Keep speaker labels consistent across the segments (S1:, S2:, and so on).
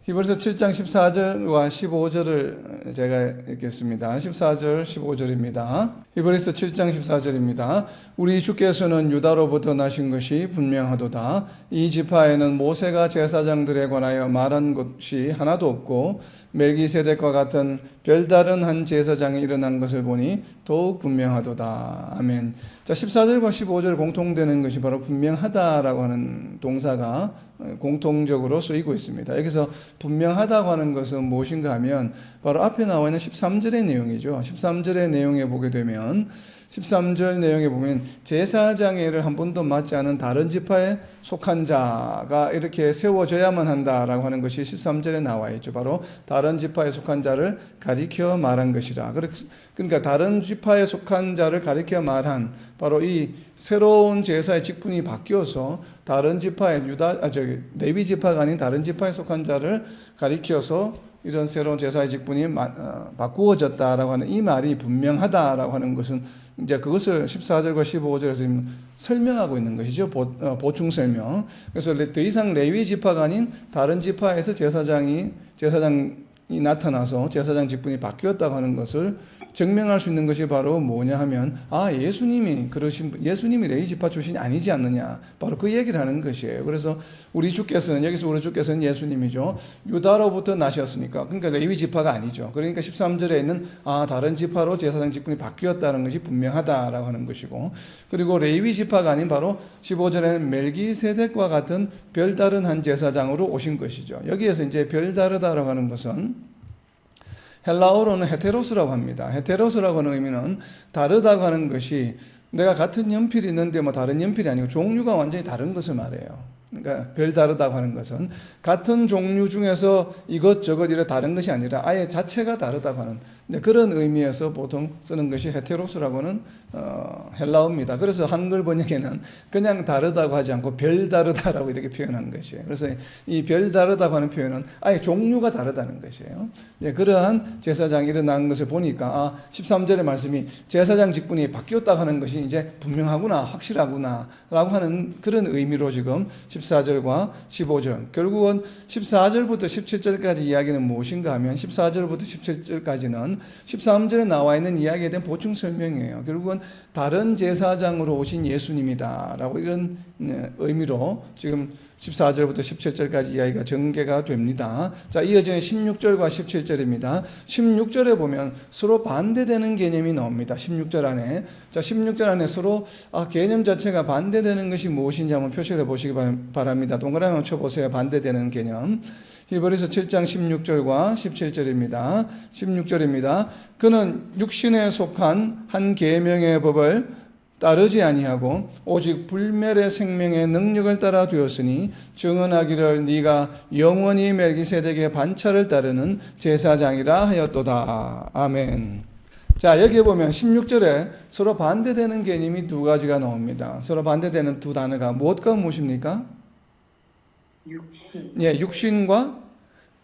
S1: 히브리서 7장 14절과 15절을 제가 읽겠습니다. 14절, 15절입니다. 히브리서 7장 14절입니다. 우리 주께서는 유다로부터 나신 것이 분명하도다. 이 지파에는 모세가 제사장들에 관하여 말한 것이 하나도 없고 멜기세덱과 같은 별다른 한 제사장이 일어난 것을 보니 더욱 분명하도다. 아멘. 자, 14절과 15절 공통되는 것이 바로 분명하다라고 하는 동사가 공통적으로 쓰이고 있습니다. 여기서 분명하다고 하는 것은 무엇인가 하면 바로 앞에 나와 있는 13절의 내용이죠. 13절의 내용에 보게 되면 13절 내용에 보면 제사장의 일을 한 번도 맡지 않은 다른 지파에 속한 자가 이렇게 세워져야만 한다라고 하는 것이 13절에 나와 있죠. 바로 다른 지파에 속한 자를 가리켜 말한 것이라. 그러니까 다른 지파에 속한 자를 가리켜 말한 바로 이 새로운 제사의 직분이 바뀌어서 다른 지파의 레위 지파가 아닌 다른 지파에 속한 자를 가리켜서 이런 새로운 제사의 직분이 바꾸어졌다라고 하는 이 말이 분명하다라고 하는 것은 이제 그것을 14절과 15절에서 설명하고 있는 것이죠. 보충 설명. 그래서 더 이상 레위 지파가 아닌 다른 지파에서 제사장이 나타나서 제사장 직분이 바뀌었다고 하는 것을 증명할 수 있는 것이 바로 뭐냐 하면 예수님이 레위 지파 출신이 아니지 않느냐, 바로 그 얘기를 하는 것이에요. 그래서 여기서 우리 주께서는 예수님이죠. 유다로부터 나셨으니까, 그러니까 레위 지파가 아니죠. 그러니까 13절에 있는 다른 지파로 제사장 직분이 바뀌었다는 것이 분명하다라고 하는 것이고, 그리고 레위 지파가 아닌 바로 15절에는 멜기세덱과 같은 별다른 한 제사장으로 오신 것이죠. 여기에서 이제 별다르다라고 하는 것은 헬라어로는 헤테로스라고 합니다. 헤테로스라고 하는 의미는 다르다고 하는 것이 내가 같은 연필이 있는데 다른 연필이 아니고 종류가 완전히 다른 것을 말해요. 그러니까 별다르다고 하는 것은 같은 종류 중에서 이것저것 이래 다른 것이 아니라 아예 자체가 다르다고 하는 그런 의미에서 보통 쓰는 것이 헤테로스라고 하는 헬라어입니다. 그래서 한글 번역에는 그냥 다르다고 하지 않고 별다르다라고 이렇게 표현한 것이에요. 그래서 이 별다르다고 하는 표현은 아예 종류가 다르다는 것이에요. 그러한 제사장이 일어난 것을 보니까 13절의 말씀이 제사장 직분이 바뀌었다고 하는 것이 이제 분명하구나, 확실하구나 라고 하는 그런 의미로 지금 14절과 15절, 결국은 14절부터 17절까지 이야기는 무엇인가 하면 14절부터 17절까지는 13절에 나와 있는 이야기에 대한 보충 설명이에요. 결국은 다른 제사장으로 오신 예수님이다 라고 이런 의미로 지금 14절부터 17절까지 이야기가 전개가 됩니다. 자, 이어지는 16절과 17절입니다. 16절에 보면 서로 반대되는 개념이 나옵니다. 16절 안에. 자, 16절 안에 서로 개념 자체가 반대되는 것이 무엇인지 한번 표시해 보시기 바랍니다. 동그라미 한번 쳐보세요. 반대되는 개념. 히브리서 7장 16절과 17절입니다. 16절입니다. 그는 육신에 속한 한 계명의 법을 따르지 아니하고 오직 불멸의 생명의 능력을 따라 되었으니 증언하기를 네가 영원히 멜기세덱의 반차를 따르는 제사장이라 하였도다. 아멘. 자, 여기에 보면 16절에 서로 반대되는 개념이 두 가지가 나옵니다. 서로 반대되는 두 단어가 무엇과 무엇입니까? 육신과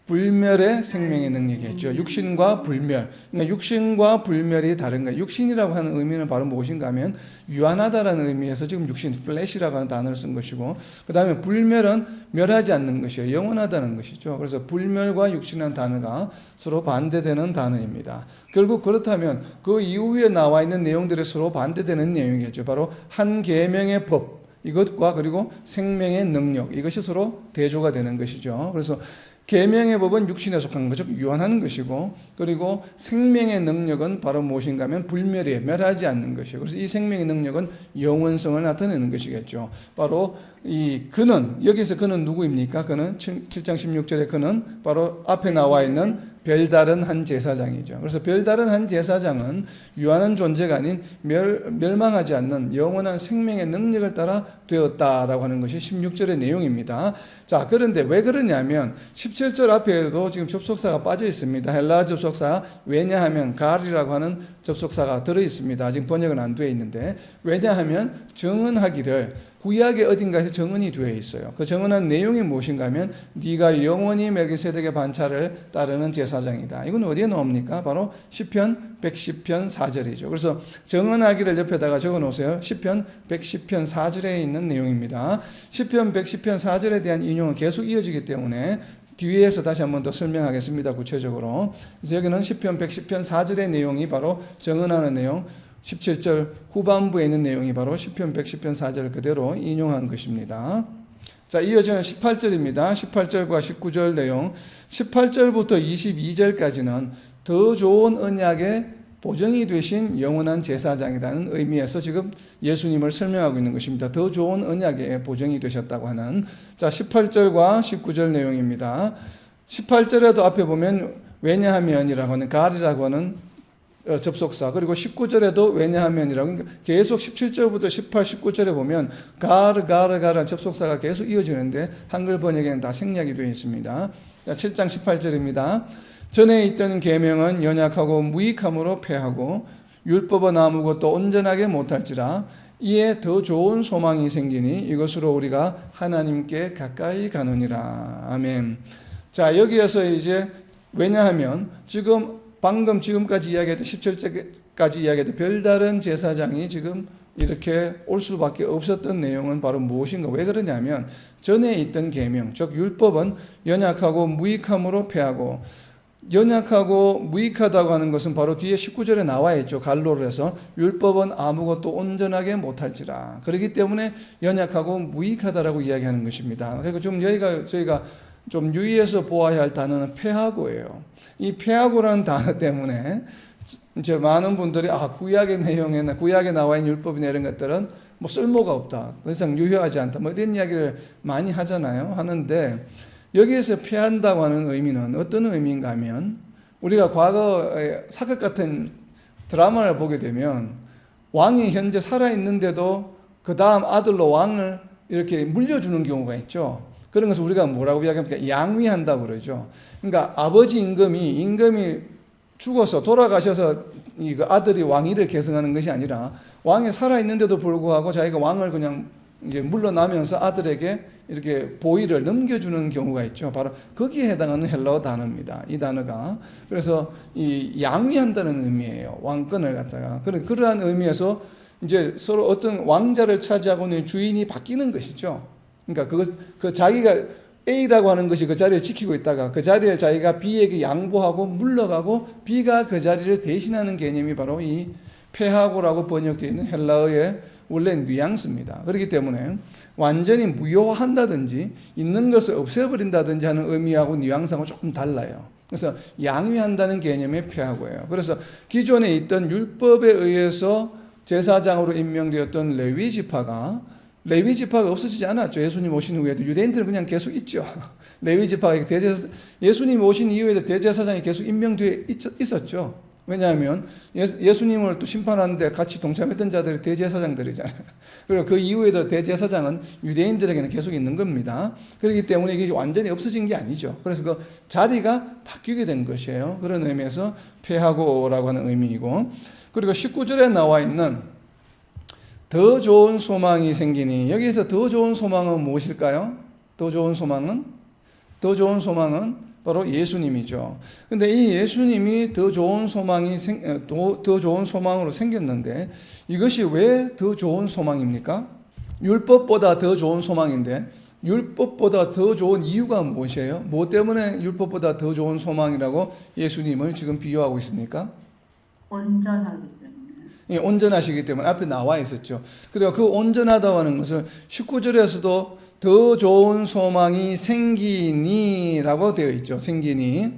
S1: 불멸의 생명의 능력이겠죠. 육신과 불멸. 그러니까 육신과 불멸이 다른 거예요. 육신이라고 하는 의미는 바로 무엇인가 하면 유한하다라는 의미에서 지금 육신, 플래시라고 하는 단어를 쓴 것이고, 그 다음에 불멸은 멸하지 않는 것이에요. 영원하다는 것이죠. 그래서 불멸과 육신이라는 단어가 서로 반대되는 단어입니다. 결국 그렇다면 그 이후에 나와 있는 내용들이 서로 반대되는 내용이겠죠. 바로 한 계명의 법, 이것과 그리고 생명의 능력, 이것이 서로 대조가 되는 것이죠. 그래서 계명의 법은 육신에 속한 거죠. 유한한 것이고, 그리고 생명의 능력은 바로 무엇인가 하면 불멸이에요. 멸하지 않는 것이에요. 그래서 이 생명의 능력은 영원성을 나타내는 것이겠죠. 바로 이 그는, 여기서 그는 누구입니까? 그는 7장 16절에 그는 바로 앞에 나와 있는 별다른 한 제사장이죠. 그래서 별다른 한 제사장은 유한한 존재가 아닌 멸망하지 않는 영원한 생명의 능력을 따라 되었다라고 하는 것이 16절의 내용입니다. 자, 그런데 왜 그러냐면 17절 앞에도 지금 접속사가 빠져 있습니다. 헬라 접속사, 왜냐하면 갈이라고 하는 접속사가 들어 있습니다. 지금 번역은 안 되어 있는데, 왜냐하면 증언하기를, 구약의 어딘가에서 정언이 되어 있어요. 그 정언한 내용이 무엇인가 하면 네가 영원히 멜기세덱의 반차를 따르는 제사장이다. 이건 어디에 나옵니까? 바로 시편 110편 4절이죠. 그래서 정언하기를 옆에다가 적어놓으세요. 시편 110편 4절에 있는 내용입니다. 시편 110편 4절에 대한 인용은 계속 이어지기 때문에 뒤에서 다시 한번 더 설명하겠습니다. 구체적으로. 그래서 여기는 시편 110편 4절의 내용이 바로 정언하는 내용, 17절 후반부에 있는 내용이 바로 시편 110편 4절 그대로 인용한 것입니다. 자, 이어지는 18절입니다. 18절과 19절 내용. 18절부터 22절까지는 더 좋은 언약의 보정이 되신 영원한 제사장이라는 의미에서 지금 예수님을 설명하고 있는 것입니다. 더 좋은 언약의 보정이 되셨다고 하는. 자, 18절과 19절 내용입니다. 18절에도 앞에 보면 왜냐하면이라고 하는 갈이라고 하는 접속사, 그리고 19절에도 왜냐하면이라고, 그러니까 계속 17절부터 18, 19절에 보면 가르 접속사가 계속 이어지는데 한글 번역에는 다 생략이 되어 있습니다. 자, 7장 18절입니다. 전에 있던 계명은 연약하고 무익함으로 패하고 율법은 아무것도 온전하게 못할지라 이에 더 좋은 소망이 생기니 이것으로 우리가 하나님께 가까이 가느니라. 아멘. 자, 여기에서 이제 왜냐하면 방금 지금까지 이야기했던 17절까지 이야기했던 별다른 제사장이 지금 이렇게 올 수밖에 없었던 내용은 바로 무엇인가? 왜 그러냐면 전에 있던 계명, 즉 율법은 연약하고 무익함으로 패하고, 연약하고 무익하다고 하는 것은 바로 뒤에 19절에 나와 있죠. 갈로를 해서 율법은 아무것도 온전하게 못할지라. 그렇기 때문에 연약하고 무익하다라고 이야기하는 것입니다. 그리고 좀 저희가 좀 유의해서 보아야 할 단어는 패하고예요. 이 패하고라는 단어 때문에 이제 많은 분들이 구약의 내용에나 구약에 나와 있는 율법이나 이런 것들은 뭐 쓸모가 없다, 더 이상 유효하지 않다, 뭐 이런 이야기를 많이 하는데 여기에서 패한다고 하는 의미는 어떤 의미인가 하면, 우리가 과거에 사극 같은 드라마를 보게 되면 왕이 현재 살아있는데도 그 다음 아들로 왕을 이렇게 물려주는 경우가 있죠. 그런 것을 우리가 뭐라고 이야기합니까? 양위한다고 그러죠. 그러니까 아버지 임금이 죽어서 돌아가셔서 그 아들이 왕위를 계승하는 것이 아니라 왕이 살아있는데도 불구하고 자기가 왕을 그냥 이제 물러나면서 아들에게 이렇게 보위를 넘겨주는 경우가 있죠. 바로 거기에 해당하는 헬라어 단어입니다. 이 단어가. 그래서 이 양위한다는 의미예요. 왕권을 갖다가. 그러한 의미에서 이제 서로 어떤 왕자를 차지하고 있는 주인이 바뀌는 것이죠. 그러니까 그 자기가 A라고 하는 것이 그 자리를 지키고 있다가 그 자리에 자기가 B에게 양보하고 물러가고 B가 그 자리를 대신하는 개념이 바로 이 패하고라고 번역되어 있는 헬라어의 원래 뉘앙스입니다. 그렇기 때문에 완전히 무효화한다든지 있는 것을 없애버린다든지 하는 의미하고 뉘앙스하고 조금 달라요. 그래서 양위한다는 개념의 패하고예요. 그래서 기존에 있던 율법에 의해서 제사장으로 임명되었던 레위 지파가 없어지지 않았죠. 예수님 오신 후에도 유대인들은 그냥 계속 있죠. 레위 지파가 예수님 오신 이후에도 대제사장이 계속 임명되어 있었죠. 왜냐하면 예수님을 또 심판하는데 같이 동참했던 자들이 대제사장들이잖아요. 그리고 그 이후에도 대제사장은 유대인들에게는 계속 있는 겁니다. 그렇기 때문에 이게 완전히 없어진 게 아니죠. 그래서 그 자리가 바뀌게 된 것이에요. 그런 의미에서 패하고라고 하는 의미이고, 그리고 19절에 나와 있는 더 좋은 소망이 생기니, 여기에서 더 좋은 소망은 무엇일까요? 더 좋은 소망은 바로 예수님이죠. 근데 이 예수님이 더 좋은 소망으로 생겼는데 이것이 왜 더 좋은 소망입니까? 율법보다 더 좋은 소망인데 율법보다 더 좋은 이유가 무엇이에요? 뭐 때문에 율법보다 더 좋은 소망이라고 예수님을 지금 비유하고 있습니까?
S2: 온전하기 때문에.
S1: 예, 온전하시기 때문에 앞에 나와 있었죠. 그리고 그 온전하다고 하는 것을 19절에서도 더 좋은 소망이 생기니라고 되어 있죠. 생기니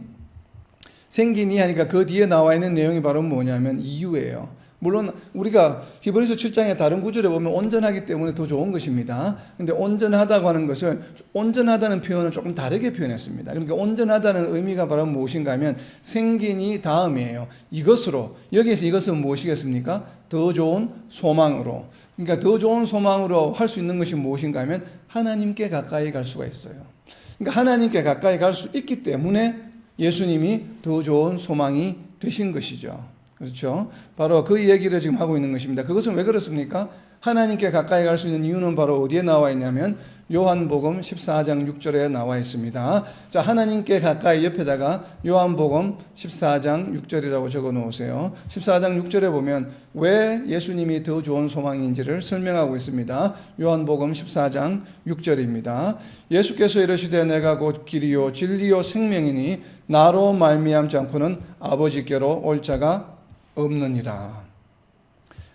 S1: 하니까 그 뒤에 나와 있는 내용이 바로 뭐냐면 이유예요. 물론 우리가 히브리서 7장의 다른 구절에 보면 온전하기 때문에 더 좋은 것입니다. 근데 온전하다고 하는 것을, 온전하다는 표현을 조금 다르게 표현했습니다. 그러니까 온전하다는 의미가 바로 무엇인가 하면 생기니 다음이에요. 이것으로, 여기에서 이것은 무엇이겠습니까? 더 좋은 소망으로. 그러니까 더 좋은 소망으로 할 수 있는 것이 무엇인가 하면 하나님께 가까이 갈 수가 있어요. 그러니까 하나님께 가까이 갈 수 있기 때문에 예수님이 더 좋은 소망이 되신 것이죠. 그렇죠? 바로 그 얘기를 지금 하고 있는 것입니다. 그것은 왜 그렇습니까? 하나님께 가까이 갈 수 있는 이유는 바로 어디에 나와 있냐면 요한복음 14장 6절에 나와 있습니다. 자, 하나님께 가까이 옆에다가 요한복음 14장 6절이라고 적어 놓으세요. 14장 6절에 보면 왜 예수님이 더 좋은 소망인지를 설명하고 있습니다. 요한복음 14장 6절입니다. 예수께서 이르시되 내가 곧 길이요 진리요 생명이니 나로 말미암지 않고는 아버지께로 올 자가 없느니라.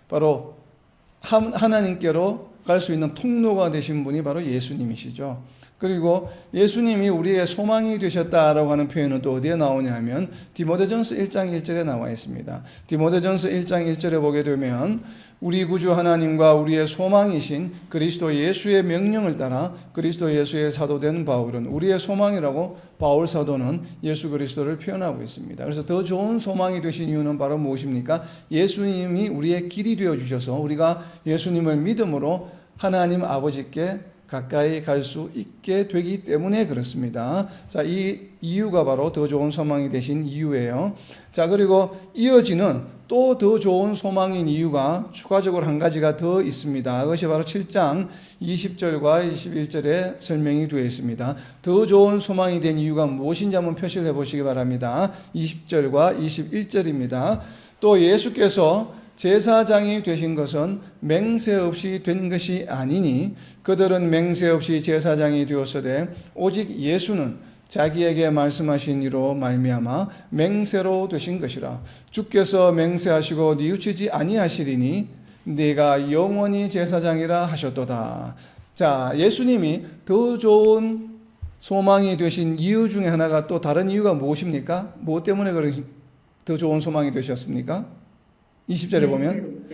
S1: 바로 하나님께로 갈 수 있는 통로가 되신 분이 바로 예수님이시죠. 그리고 예수님이 우리의 소망이 되셨다라고 하는 표현은 또 어디에 나오냐면 디모데전서 1장 1절에 나와 있습니다. 디모데전서 1장 1절에 보게 되면 우리 구주 하나님과 우리의 소망이신 그리스도 예수의 명령을 따라 그리스도 예수의 사도된 바울은 우리의 소망이라고 바울 사도는 예수 그리스도를 표현하고 있습니다. 그래서 더 좋은 소망이 되신 이유는 바로 무엇입니까? 예수님이 우리의 길이 되어 주셔서 우리가 예수님을 믿음으로 하나님 아버지께 가까이 갈 수 있게 되기 때문에 그렇습니다. 자, 이 이유가 바로 더 좋은 소망이 되신 이유예요. 자, 그리고 이어지는 또 더 좋은 소망인 이유가 추가적으로 한 가지가 더 있습니다. 그것이 바로 7장 20절과 21절에 설명이 되어 있습니다. 더 좋은 소망이 된 이유가 무엇인지 한번 표시를 해보시기 바랍니다. 20절과 21절입니다. 또 예수께서 제사장이 되신 것은 맹세 없이 된 것이 아니니 그들은 맹세 없이 제사장이 되었으되 오직 예수는 자기에게 말씀하신 이로 말미암아 맹세로 되신 것이라. 주께서 맹세하시고 뉘우치지 아니하시리니 네가 영원히 제사장이라 하셨도다. 자, 예수님이 더 좋은 소망이 되신 이유 중에 하나가 또 다른 이유가 무엇입니까? 무엇 때문에 더 좋은 소망이 되셨습니까? 20절에 보면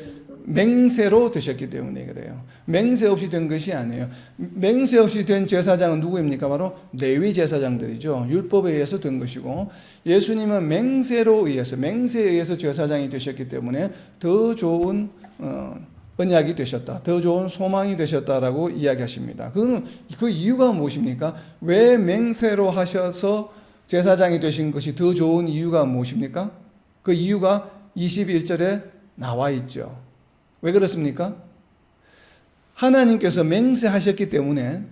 S1: 맹세로 되셨기 때문에 그래요. 맹세 없이 된 것이 아니에요. 맹세 없이 된 제사장은 누구입니까? 바로 레위 제사장들이죠. 율법에 의해서 된 것이고 예수님은 맹세로 의해서 맹세에 의해서 제사장이 되셨기 때문에 더 좋은 언약이 되셨다. 더 좋은 소망이 되셨다라고 이야기하십니다. 그 이유가 무엇입니까? 왜 맹세로 하셔서 제사장이 되신 것이 더 좋은 이유가 무엇입니까? 그 이유가 21절에 나와 있죠. 왜 그렇습니까? 하나님께서 맹세하셨기 때문에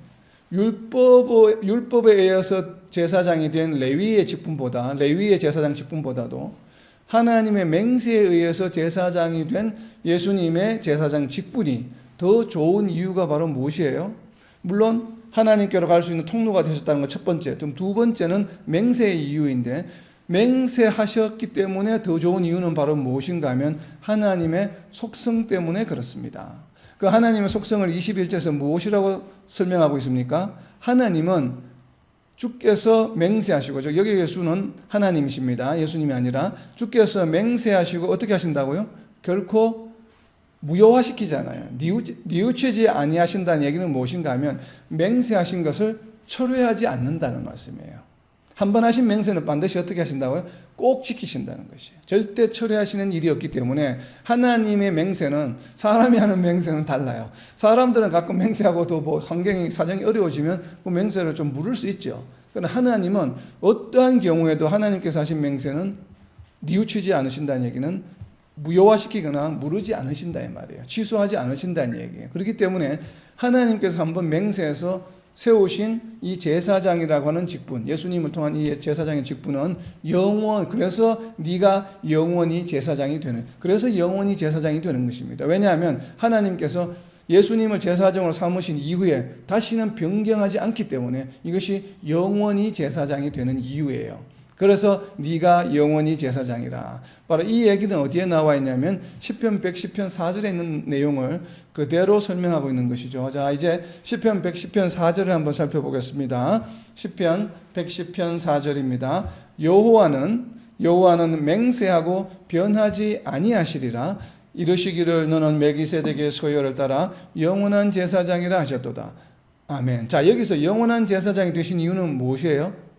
S1: 율법에 의해서 제사장이 된 레위의 제사장 직분보다도 하나님의 맹세에 의해서 제사장이 된 예수님의 제사장 직분이 더 좋은 이유가 바로 무엇이에요? 물론 하나님께로 갈 수 있는 통로가 되셨다는 것 첫 번째. 두 번째는 맹세의 이유인데 맹세하셨기 때문에 더 좋은 이유는 바로 무엇인가 하면 하나님의 속성 때문에 그렇습니다. 그 하나님의 속성을 21절에서 무엇이라고 설명하고 있습니까? 하나님은 주께서 맹세하시고, 여기 예수는 하나님이십니다. 예수님이 아니라 주께서 맹세하시고 어떻게 하신다고요? 결코 무효화시키잖아요. 뉘우치지 아니하신다는 얘기는 무엇인가 하면 맹세하신 것을 철회하지 않는다는 말씀이에요. 한 번 하신 맹세는 반드시 어떻게 하신다고요? 꼭 지키신다는 것이에요. 절대 철회하시는 일이 없기 때문에 하나님의 맹세는 사람이 하는 맹세는 달라요. 사람들은 가끔 맹세하고도 뭐 환경이 사정이 어려워지면 그 맹세를 좀 물을 수 있죠. 그러나 하나님은 어떠한 경우에도 하나님께서 하신 맹세는 뉘우치지 않으신다는 얘기는 무효화시키거나 무르지 않으신다 이 말이에요. 취소하지 않으신다는 얘기예요. 그렇기 때문에 하나님께서 한번 맹세해서 세우신 이 제사장이라고 하는 직분, 예수님을 통한 이 제사장의 직분은 그래서 네가 영원히 제사장이 되는, 그래서 영원히 제사장이 되는 것입니다. 왜냐하면 하나님께서 예수님을 제사장으로 삼으신 이후에 다시는 변경하지 않기 때문에 이것이 영원히 제사장이 되는 이유예요. 그래서 네가 영원히 제사장이라. 바로 이 얘기는 어디에 나와 있냐면 시편 110편 4절에 있는 내용을 그대로 설명하고 있는 것이죠. 자, 이제 시편 110편 4절을 한번 살펴보겠습니다. 시편 110편 4절입니다. 여호와는 맹세하고 변하지 아니하시리라. 이르시기를 너는 멜기세덱의 소열을 따라 영원한 제사장이라 하셨도다. 아멘. 자, 여기서 영원한 제사장이 되신 이유는 무엇이에요?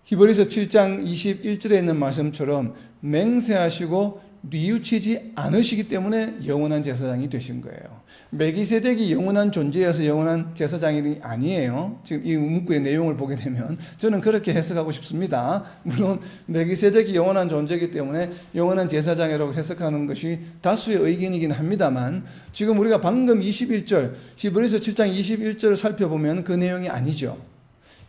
S1: 히브리서 7장 21절에 있는 말씀처럼 맹세하시고 뉘우치지 않으시기 때문에 영원한 제사장이 되신 거예요. 멜기세덱이 영원한 존재여서 영원한 제사장이 아니에요. 지금 이 문구의 내용을 보게 되면 저는 그렇게 해석하고 싶습니다. 물론 멜기세덱이 영원한 존재이기 때문에 영원한 제사장이라고 해석하는 것이 다수의 의견이긴 합니다만, 지금 우리가 방금 21절 히브리서 7장 21절을 살펴보면 그 내용이 아니죠.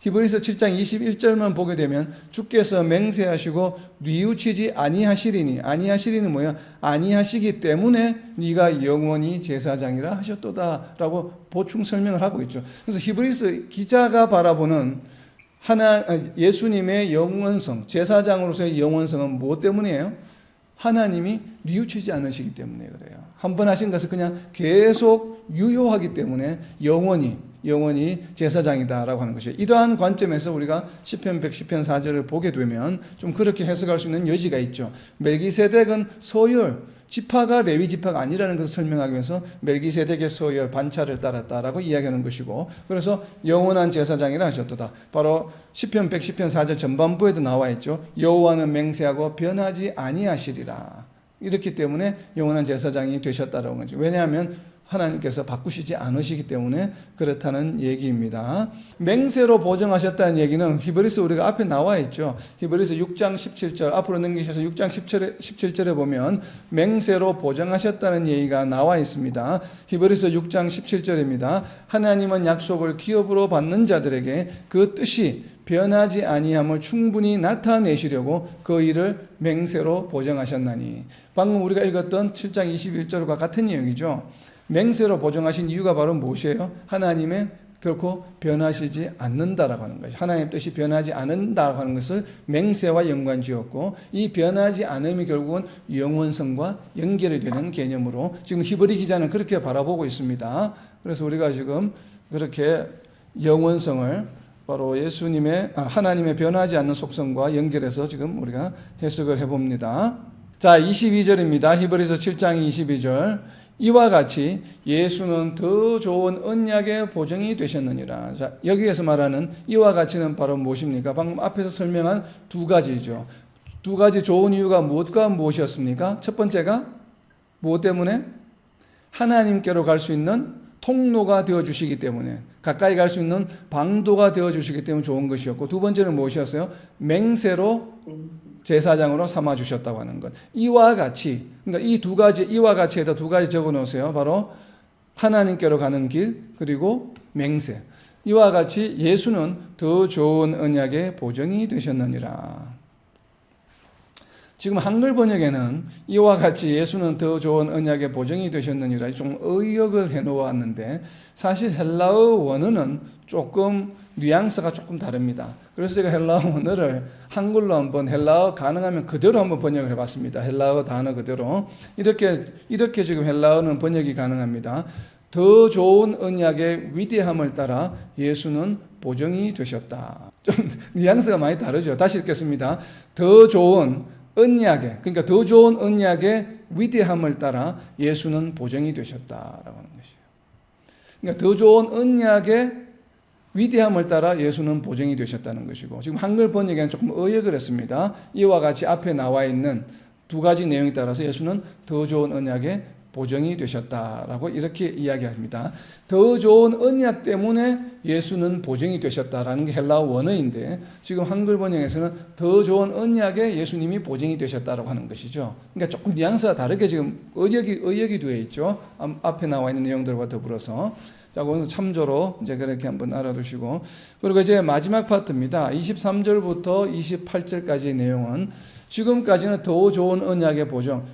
S1: 히브리서 7장 21절만 보게 되면 주께서 맹세하시고 뉘우치지 아니하시리는 뭐예요? 아니하시기 때문에 네가 영원히 제사장이라 하셨도다라고 보충 설명을 하고 있죠. 그래서 히브리서 기자가 바라보는 예수님의 영원성, 제사장으로서의 영원성은 무엇 때문이에요? 하나님이 뉘우치지 않으시기 때문에 그래요. 한 번 하신 것을 그냥 계속 유효하기 때문에 영원히 제사장이다라고 하는 것이에요. 이러한 관점에서 우리가 시편 110편 4절을 보게 되면 좀 그렇게 해석할 수 있는 여지가 있죠. 멜기세덱은 서열, 지파가 레위 지파가 아니라는 것을 설명하기 위해서 멜기세덱의 서열, 반차를 따랐다라고 이야기하는 것이고, 그래서 영원한 제사장이라 하셨도다. 바로 시편 110편 4절 전반부에도 나와 있죠. 여호와는 맹세하고 변하지 아니하시리라. 이렇기 때문에 영원한 제사장이 되셨다라는 거죠. 왜냐하면 하나님께서 바꾸시지 않으시기 때문에 그렇다는 얘기입니다. 맹세로 보정하셨다는 얘기는 히브리서 우리가 앞에 나와 있죠. 히브리서 6장 17절 앞으로 넘기셔서 6장 17절에 보면 맹세로 보정하셨다는 얘기가 나와 있습니다. 히브리서 6장 17절입니다. 하나님은 약속을 기업으로 받는 자들에게 그 뜻이 변하지 아니함을 충분히 나타내시려고 그 일을 맹세로 보정하셨나니. 방금 우리가 읽었던 7장 21절과 같은 내용이죠. 맹세로 보정하신 이유가 바로 무엇이에요? 하나님의 결코 변하시지 않는다라고 하는 것이죠. 하나님의 뜻이 변하지 않는다라고 하는 것을 맹세와 연관지었고, 이 변하지 않음이 결국은 영원성과 연결이 되는 개념으로 지금 히브리 기자는 그렇게 바라보고 있습니다. 그래서 우리가 지금 그렇게 영원성을 바로 하나님의 변하지 않는 속성과 연결해서 지금 우리가 해석을 해봅니다. 자, 22절입니다. 히브리서 7장 22절. 이와 같이 예수는 더 좋은 언약의 보정이 되셨느니라. 자, 여기에서 말하는 이와 같이는 바로 무엇입니까? 방금 앞에서 설명한 두 가지죠. 두 가지 좋은 이유가 무엇과 무엇이었습니까? 첫 번째가 무엇 때문에? 하나님께로 갈 수 있는 통로가 되어주시기 때문에, 가까이 갈 수 있는 방도가 되어주시기 때문에 좋은 것이었고, 두 번째는 무엇이었어요? 맹세로 제사장으로 삼아주셨다고 하는 것. 이와 같이, 그러니까 이 두 가지, 이와 같이에다 두 가지 적어 놓으세요. 바로 하나님께로 가는 길, 그리고 맹세. 이와 같이 예수는 더 좋은 언약의 보정이 되셨느니라. 지금 한글 번역에는 이와 같이 예수는 더 좋은 언약의 보정이 되셨느니라 좀 의역을 해놓았는데, 사실 헬라어 원어는 조금 뉘앙스가 조금 다릅니다. 그래서 제가 헬라어 원어를 한글로 한번 헬라어 가능하면 그대로 한번 번역을 해봤습니다. 헬라어 단어 그대로 이렇게 지금 헬라어는 번역이 가능합니다. 더 좋은 언약의 위대함을 따라 예수는 보정이 되셨다. 좀 뉘앙스가 많이 다르죠. 다시 읽겠습니다. 더 좋은 언약의, 그러니까 더 좋은 언약의 위대함을 따라 예수는 보정이 되셨다라고 하는 것이에요. 그러니까 더 좋은 언약의 위대함을 따라 예수는 보정이 되셨다는 것이고, 지금 한글 번역에는 조금 의역을 했습니다. 이와 같이 앞에 나와 있는 두 가지 내용에 따라서 예수는 더 좋은 언약의 보정이 되셨다라고 이렇게 이야기합니다. 더 좋은 언약 때문에 예수는 보정이 되셨다라는 게 헬라어 원어인데, 지금 한글 번역에서는 더 좋은 언약에 예수님이 보정이 되셨다라고 하는 것이죠. 그러니까 조금 뉘앙스가 다르게 지금 의역이 되어 있죠. 앞에 나와 있는 내용들과 더불어서. 자, 거기서 참조로 이제 그렇게 한번 알아두시고, 그리고 이제 마지막 파트입니다. 23절부터 28절까지의 내용은 지금까지는 더 좋은 언약의 보정,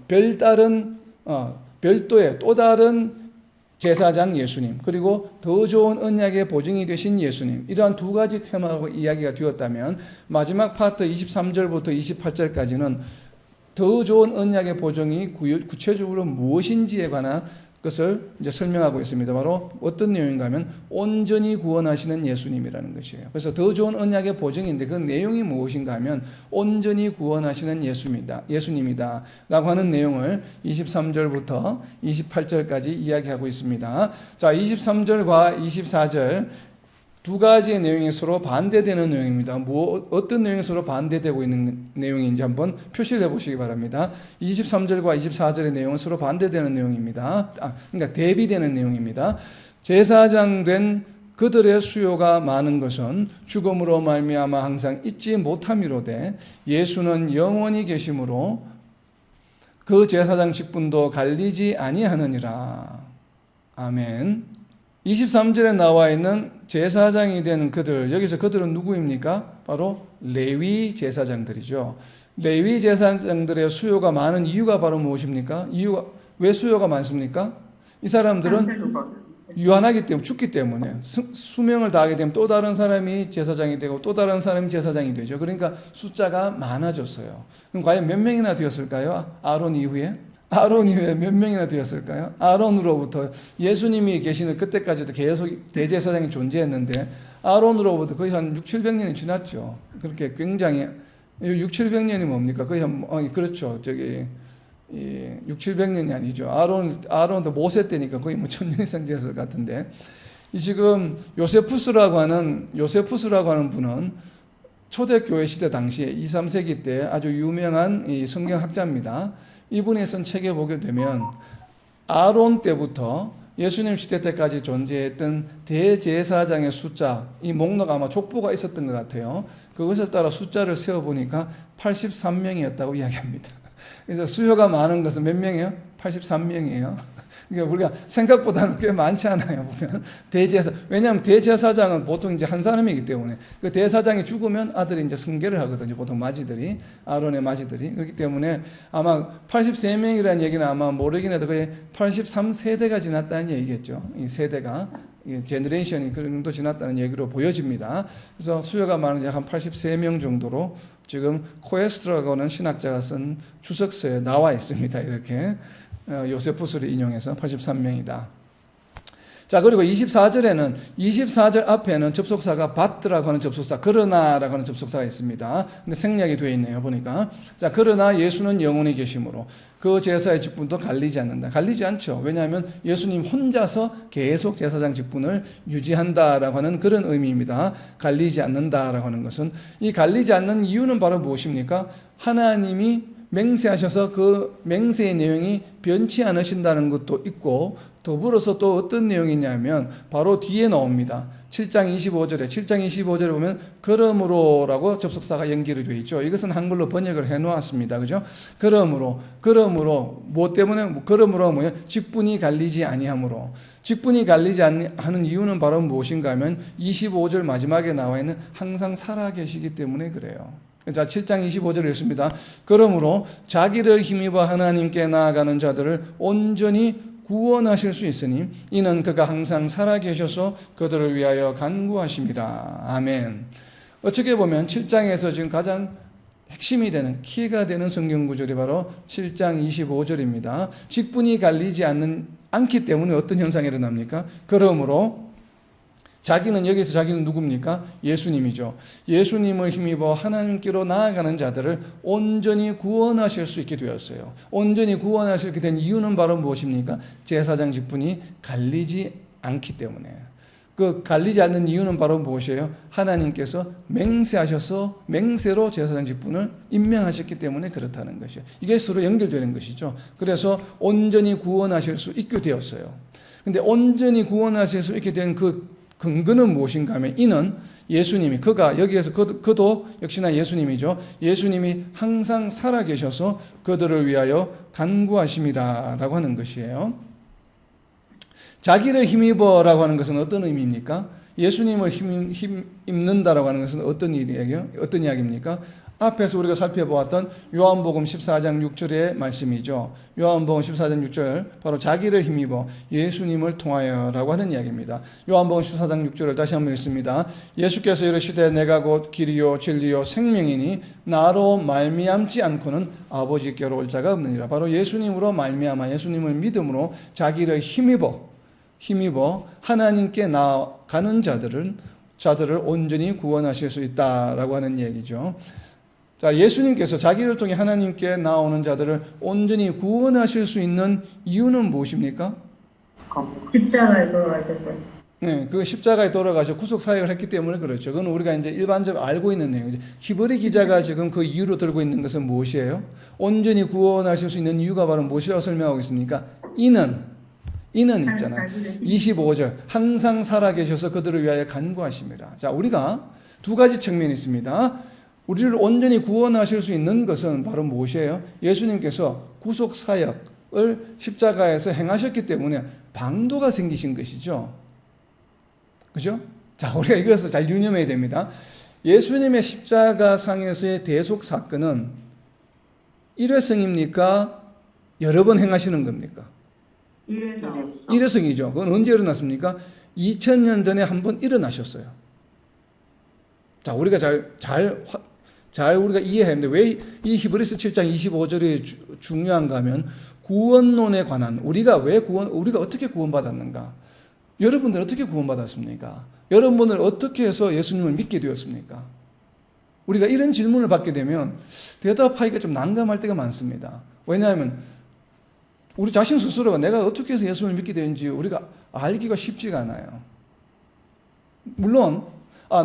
S1: 별도의 또 다른 제사장 예수님, 그리고 더 좋은 언약의 보증이 되신 예수님, 이러한 두 가지 테마로 이야기가 되었다면, 마지막 파트 23절부터 28절까지는 더 좋은 언약의 보증이 구체적으로 무엇인지에 관한 것을 이제 설명하고 있습니다. 바로 어떤 내용인가 하면 온전히 구원하시는 예수님이라는 것이에요. 그래서 더 좋은 언약의 보증인데 그 내용이 무엇인가 하면 온전히 구원하시는 예수님이다 라고 하는 내용을 23절부터 28절까지 이야기하고 있습니다. 자, 23절과 24절 두 가지의 내용이 서로 반대되는 내용입니다. 어떤 내용이 서로 반대되고 있는 내용인지 한번 표시를 해보시기 바랍니다. 23절과 24절의 내용은 서로 반대되는 내용입니다. 그러니까 대비되는 내용입니다. 제사장 된 그들의 수요가 많은 것은 죽음으로 말미암아 항상 잊지 못함이로되 예수는 영원히 계심으로 그 제사장 직분도 갈리지 아니하느니라. 아멘. 23절에 나와 있는 제사장이 된 그들, 여기서 그들은 누구입니까? 바로 레위 제사장들이죠. 레위 제사장들의 수요가 많은 이유가 바로 무엇입니까? 왜 수요가 많습니까? 이 사람들은 유한하기 때문에, 죽기 때문에 수명을 다하게 되면 또 다른 사람이 제사장이 되고 또 다른 사람이 제사장이 되죠. 그러니까 숫자가 많아졌어요. 그럼 과연 몇 명이나 되었을까요? 아론 이후에 몇 명이나 되었을까요? 아론으로부터 예수님이 계시는 그때까지도 계속 대제사장이 존재했는데 아론으로부터 거의 한 600~700년이 지났죠. 그렇게 굉장히 600~700년이 뭡니까? 거의 그렇죠. 600~700년이 아니죠. 아론도 모세 때니까 거의 1000년 이상 지났을 것 같은데 이 지금 요세푸스라고 하는 분은 초대교회 시대 당시에 2, 3세기 때 아주 유명한 이 성경학자입니다. 이분이 쓴 책에 보게 되면 아론 때부터 예수님 시대 때까지 존재했던 대제사장의 숫자, 이 목록 아마 족보가 있었던 것 같아요. 그것을 따라 숫자를 세어보니까 83명이었다고 이야기합니다. 그래서 수요가 많은 것은 몇 명이에요? 83명이에요. 그러니까 우리가 생각보다는 꽤 많지 않아요. 보면 왜냐하면 대제사장은 보통 이제 한 사람이기 때문에 그 대사장이 죽으면 아들이 이제 승계를 하거든요. 보통 마지들이 아론의 마지들이 그렇기 때문에 아마 83명이라는 얘기는 아마 모르긴 해도 거의 83세대가 지났다는 얘기겠죠. 이 세대가 제너레이션이 그 정도 지났다는 얘기로 보여집니다. 그래서 수요가 많은 약 한 83명 정도로 지금 코에스트라고 하는 신학자가 쓴 주석서에 나와 있습니다. 이렇게 요세푸스를 인용해서 83명이다. 자, 그리고 24절 앞에는 접속사가 밭라고 하는 접속사, 그러나라고 하는 접속사가 있습니다. 근데 생략이 되어 있네요, 보니까. 자, 그러나 예수는 영원히 계심으로 그 제사의 직분도 갈리지 않는다. 갈리지 않죠. 왜냐하면 예수님 혼자서 계속 제사장 직분을 유지한다라고 하는 그런 의미입니다. 갈리지 않는다라고 하는 것은 이 갈리지 않는 이유는 바로 무엇입니까? 하나님이 맹세하셔서 그 맹세의 내용이 변치 않으신다는 것도 있고 더불어서 또 어떤 내용이냐면 바로 뒤에 나옵니다. 7장 25절에 보면 그러므로라고 접속사가 연결이 되어 있죠. 이것은 한글로 번역을 해놓았습니다. 그죠? 그러므로 무엇 때문에? 그러므로 뭐예요? 직분이 갈리지 아니하므로. 직분이 갈리지 않는 이유는 바로 무엇인가 하면 25절 마지막에 나와 있는 항상 살아계시기 때문에 그래요. 자, 7장 25절에 있습니다. 그러므로 자기를 힘입어 하나님께 나아가는 자들을 온전히 구원하실 수 있으니 이는 그가 항상 살아계셔서 그들을 위하여 간구하심이라. 아멘. 어떻게 보면 7장에서 지금 가장 핵심이 되는 키가 되는 성경 구절이 바로 7장 25절입니다. 직분이 갈리지 않기 때문에 어떤 현상이 일어납니까? 그러므로 여기서 자기는 누굽니까? 예수님이죠. 예수님을 힘입어 하나님께로 나아가는 자들을 온전히 구원하실 수 있게 되었어요. 온전히 구원하실 수 있게 된 이유는 바로 무엇입니까? 제사장 직분이 갈리지 않기 때문에. 그 갈리지 않는 이유는 바로 무엇이에요? 하나님께서 맹세하셔서 맹세로 제사장 직분을 임명하셨기 때문에 그렇다는 것이에요. 이게 서로 연결되는 것이죠. 그래서 온전히 구원하실 수 있게 되었어요. 근데 온전히 구원하실 수 있게 된 그 근거는 무엇인가 하면 이는 예수님이 여기에서 그도 역시나 예수님이죠. 예수님이 항상 살아계셔서 그들을 위하여 간구하심이라고 하는 것이에요. 자기를 힘입어라고 하는 것은 어떤 의미입니까? 예수님을 힘입는다라고 하는 것은 어떤 이야기입니까? 앞에서 우리가 살펴보았던 요한복음 14장 6절의 말씀이죠. 요한복음 14장 6절 바로 자기를 힘입어 예수님을 통하여라고 하는 이야기입니다. 요한복음 14장 6절을 다시 한번 읽습니다. 예수께서 이르시되 내가 곧 길이요 진리요 생명이니 나로 말미암지 않고는 아버지께로 올 자가 없느니라. 바로 예수님으로 말미암아 예수님을 믿음으로 자기를 힘입어 하나님께 나아가는 자들을 온전히 구원하실 수 있다라고 하는 얘기죠. 자, 예수님께서 자기를 통해 하나님께 나오는 자들을 온전히 구원하실 수 있는 이유는 무엇입니까?
S2: 십자가에서
S1: 네, 그 십자가에 돌아가셔 구속 사역을 했기 때문에 그렇죠. 그건 우리가 이제 일반적으로 알고 있는 내용이죠. 히브리 기자가 지금 그 이유로 들고 있는 것은 무엇이에요? 온전히 구원하실 수 있는 이유가 바로 무엇이라고 설명하고 있습니까? 이는 있잖아요. 25절 항상 살아계셔서 그들을 위하여 간구하심이라. 자, 우리가 두 가지 측면이 있습니다. 우리를 온전히 구원하실 수 있는 것은 바로 무엇이에요? 예수님께서 구속 사역을 십자가에서 행하셨기 때문에 방도가 생기신 것이죠. 그죠? 자, 우리가 이것을 잘 유념해야 됩니다. 예수님의 십자가상에서의 대속 사건은 일회성입니까? 여러 번 행하시는 겁니까? 일회성이죠. 그건 언제 일어났습니까? 2000년 전에 한 번 일어나셨어요. 자, 우리가 잘 우리가 이해해야 합니다. 왜 이 히브리서 7장 25절이 중요한가 하면 구원론에 관한 우리가 어떻게 구원받았는가? 여러분들 어떻게 구원받았습니까? 여러분들 어떻게 해서 예수님을 믿게 되었습니까? 우리가 이런 질문을 받게 되면 대답하기가 좀 난감할 때가 많습니다. 왜냐하면 우리 자신 스스로가 내가 어떻게 해서 예수님을 믿게 되는지 우리가 알기가 쉽지가 않아요. 물론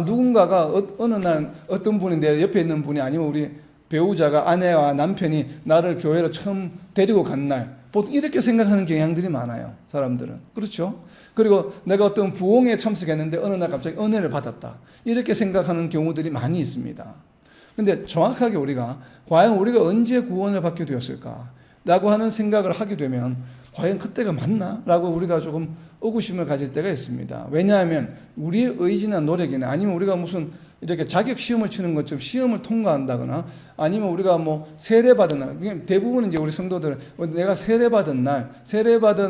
S1: 누군가가 어느 날 어떤 분이 내 옆에 있는 분이 아니면 우리 배우자가 아내와 남편이 나를 교회로 처음 데리고 간 날 보통 이렇게 생각하는 경향들이 많아요. 사람들은. 그렇죠? 그리고 내가 어떤 부흥에 참석했는데 어느 날 갑자기 은혜를 받았다. 이렇게 생각하는 경우들이 많이 있습니다. 그런데 정확하게 우리가 과연 우리가 언제 구원을 받게 되었을까? 라고 하는 생각을 하게 되면 과연 그때가 맞나? 라고 우리가 조금 의구심을 가질 때가 있습니다. 왜냐하면 우리의 의지나 노력이나 아니면 우리가 무슨 이렇게 자격 시험을 치는 것처럼 시험을 통과한다거나 아니면 우리가 뭐 세례받은 날, 대부분 이제 우리 성도들은 내가 세례받은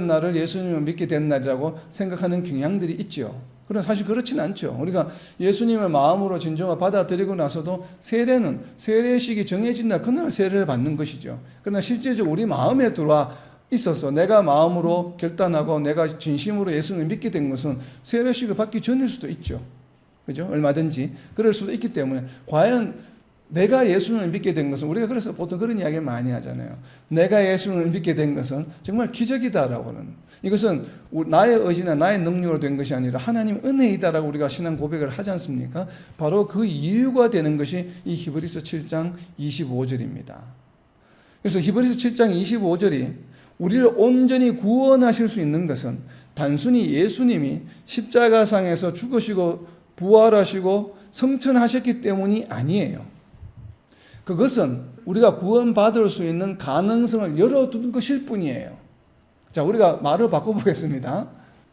S1: 날을 예수님을 믿게 된 날이라고 생각하는 경향들이 있죠. 그러나 사실 그렇지는 않죠. 우리가 예수님을 마음으로 진정으로 받아들이고 나서도 세례식이 정해진 날 그날 세례를 받는 것이죠. 그러나 실질적으로 우리 마음에 들어와 있어서 내가 마음으로 결단하고 내가 진심으로 예수님을 믿게 된 것은 세례식을 받기 전일 수도 있죠. 그죠? 얼마든지 그럴 수도 있기 때문에 과연 내가 예수님을 믿게 된 것은 우리가 그래서 보통 그런 이야기를 많이 하잖아요. 내가 예수님을 믿게 된 것은 정말 기적이다라고는 이것은 나의 의지나 나의 능력으로 된 것이 아니라 하나님 은혜이다라고 우리가 신앙 고백을 하지 않습니까? 바로 그 이유가 되는 것이 이 히브리서 7장 25절입니다. 그래서 히브리서 7장 25절이 우리를 온전히 구원하실 수 있는 것은 단순히 예수님이 십자가상에서 죽으시고 부활하시고 성천하셨기 때문이 아니에요. 그것은 우리가 구원받을 수 있는 가능성을 열어둔 것일 뿐이에요. 자, 우리가 말을 바꿔보겠습니다.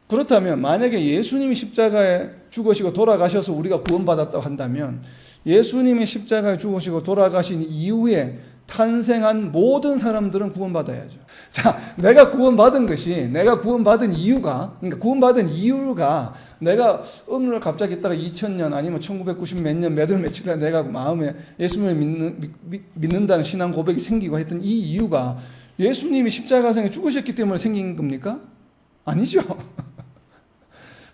S1: 그렇다면 만약에 예수님이 십자가에 죽으시고 돌아가셔서 우리가 구원받았다고 한다면 예수님이 십자가에 죽으시고 돌아가신 이후에 탄생한 모든 사람들은 구원받아야죠. 자, 내가 구원받은 이유가 내가 어느 날 갑자기 있다가 2000년 아니면 1990 몇 년 며칠에 내가 마음에 예수님을 믿는다는 신앙 고백이 생기고 했던 이 이유가 예수님이 십자가상에 죽으셨기 때문에 생긴 겁니까? 아니죠.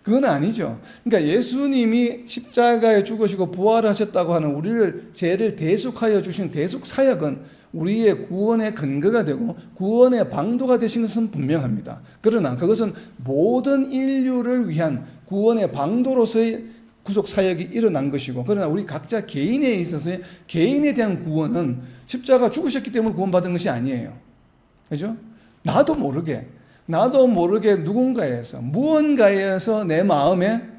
S1: 그건 아니죠. 그러니까 예수님이 십자가에 죽으시고 부활하셨다고 하는 우리를 죄를 대속하여 주신 대속 사역은 우리의 구원의 근거가 되고 구원의 방도가 되신 것은 분명합니다. 그러나 그것은 모든 인류를 위한 구원의 방도로서의 구속 사역이 일어난 것이고 그러나 우리 각자 개인에 있어서의 개인에 대한 구원은 십자가 죽으셨기 때문에 구원받은 것이 아니에요. 그죠? 나도 모르게 누군가에서 무언가에서 내 마음을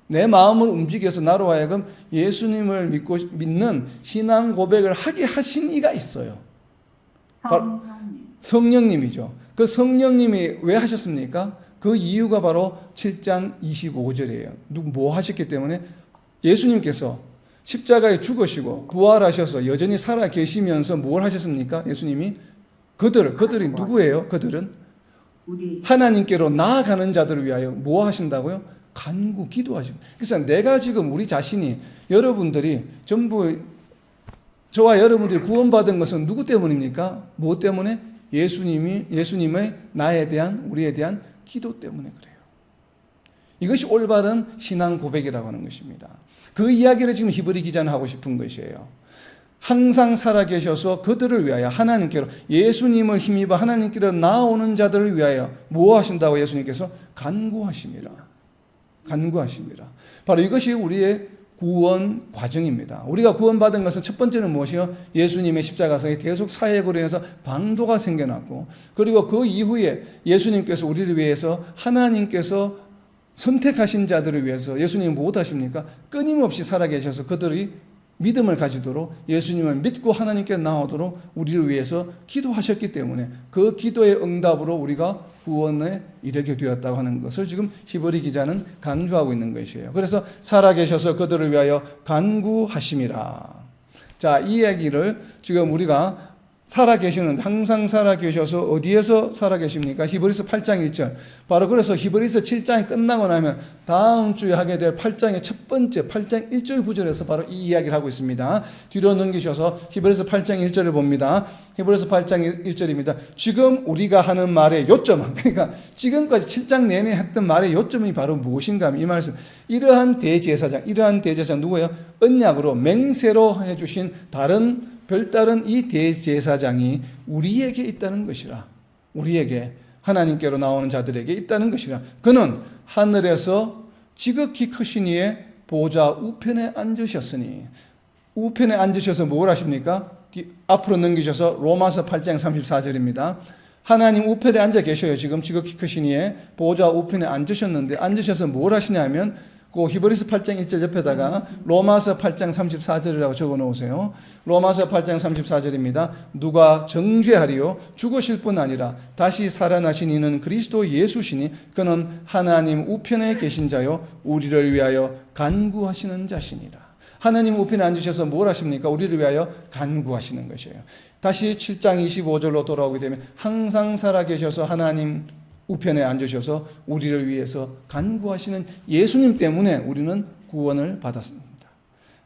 S1: 움직여서 나로 하여금 예수님을 믿는 신앙 고백을 하게 하신 이가 있어요. 성령님이죠. 그 성령님이 왜 하셨습니까? 그 이유가 바로 7장 25절이에요. 뭐 하셨기 때문에 예수님께서 십자가에 죽으시고 부활하셔서 여전히 살아 계시면서 뭘 하셨습니까? 예수님이 그들이 누구예요? 그들은 하나님께로 나아가는 자들을 위하여 뭐 하신다고요? 간구 기도하십니다. 그래서 내가 지금 우리 자신이 여러분들이 전부 저와 여러분들이 구원받은 것은 누구 때문입니까? 무엇 때문에? 예수님의 우리에 대한 기도 때문에 그래요. 이것이 올바른 신앙 고백이라고 하는 것입니다. 그 이야기를 지금 히브리 기자는 하고 싶은 것이에요. 항상 살아계셔서 그들을 위하여 하나님께로 예수님을 힘입어 하나님께로 나아오는 자들을 위하여 뭐 하신다고 예수님께서 간구하심이라. 간구하십니다. 바로 이것이 우리의 구원 과정입니다. 우리가 구원받은 것은 첫 번째는 무엇이요? 예수님의 십자가상의 대속 사역으로 인해서 방도가 생겨났고, 그리고 그 이후에 예수님께서 우리를 위해서 하나님께서 선택하신 자들을 위해서 예수님이 무엇하십니까? 끊임없이 살아계셔서 그들이 믿음을 가지도록, 예수님을 믿고 하나님께 나오도록 우리를 위해서 기도하셨기 때문에 그 기도의 응답으로 우리가 구원에 이르게 되었다고 하는 것을 지금 히브리 기자는 강조하고 있는 것이에요. 그래서 살아계셔서 그들을 위하여 간구하심이라. 자, 이 이야기를 지금 우리가 살아계시는데, 항상 살아계셔서 어디에서 살아계십니까? 히브리서 8장 1절. 바로 그래서 히브리서 7장이 끝나고 나면 다음 주에 하게 될 8장의 첫 번째 8장 1절 9절에서 바로 이 이야기를 하고 있습니다. 뒤로 넘기셔서 히브리서 8장 1절을 봅니다. 히브리서 8장 1절입니다. 지금 우리가 하는 말의 요점은, 그러니까 지금까지 7장 내내 했던 말의 요점이 바로 무엇인가 하면 이 말씀, 이러한 대제사장 누구예요? 언약으로 맹세로 해주신 별다른 이 대제사장이 우리에게 있다는 것이라. 우리에게, 하나님께로 나오는 자들에게 있다는 것이라. 그는 하늘에서 지극히 크신 이의 보좌 우편에 앉으셨으니, 우편에 앉으셔서 뭘 하십니까? 앞으로 넘기셔서 로마서 8장 34절입니다. 하나님 우편에 앉아 계셔요. 지금 지극히 크신 이의 보좌 우편에 앉으셨는데, 앉으셔서 뭘 하시냐면 그 히브리서 8장 1절 옆에다가 로마서 8장 34절이라고 적어 놓으세요. 로마서 8장 34절입니다. 누가 정죄하리요? 죽으실 뿐 아니라 다시 살아나신 이는 그리스도 예수시니 그는 하나님 우편에 계신 자요 우리를 위하여 간구하시는 자시니라. 하나님 우편에 앉으셔서 뭘 하십니까? 우리를 위하여 간구하시는 것이에요. 다시 7장 25절로 돌아오게 되면 항상 살아계셔서 하나님 우편에 앉으셔서 우리를 위해서 간구하시는 예수님 때문에 우리는 구원을 받았습니다.